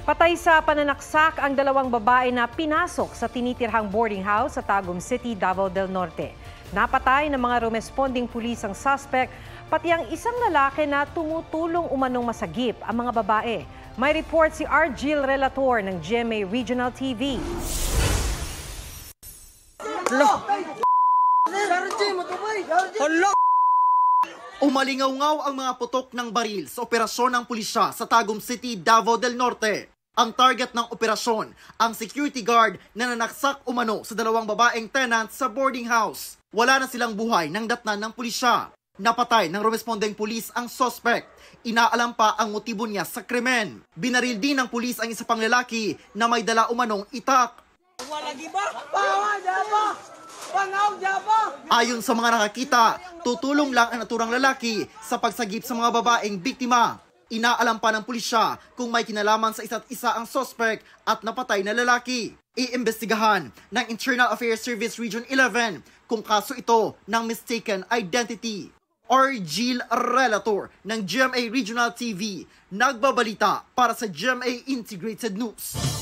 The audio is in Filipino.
Patay sa pananaksak ang dalawang babae na pinasok sa tinitirhang boarding house sa Tagum City, Davao del Norte. Napatay ng mga responding pulis ang suspect, pati ang isang lalaki na tumutulong umanong masagip ang mga babae. May report si Argil Relator ng GMA Regional TV. Umalingaw-ngaw ang mga putok ng baril sa operasyon ng pulisya sa Tagum City, Davao del Norte. Ang target ng operasyon, ang security guard na nanaksak umano sa dalawang babaeng tenant sa boarding house. Wala na silang buhay nang datnan ng pulisya. Napatay ng responding pulis ang suspect. Inaalam pa ang motibo niya sa krimen. Binaril din ng pulis ang isa pang lalaki na may dala umanong itak. Ayon sa mga nakakita, tutulong lang ang naturang lalaki sa pagsagip sa mga babaeng biktima. Inaalam pa ng pulisya kung may kinalaman sa isa't isa ang suspect at napatay na lalaki. Iimbestigahan ng Internal Affairs Service Region 11 kung kaso ito ng mistaken identity. Argil Relator ng GMA Regional TV, nagbabalita para sa GMA Integrated News.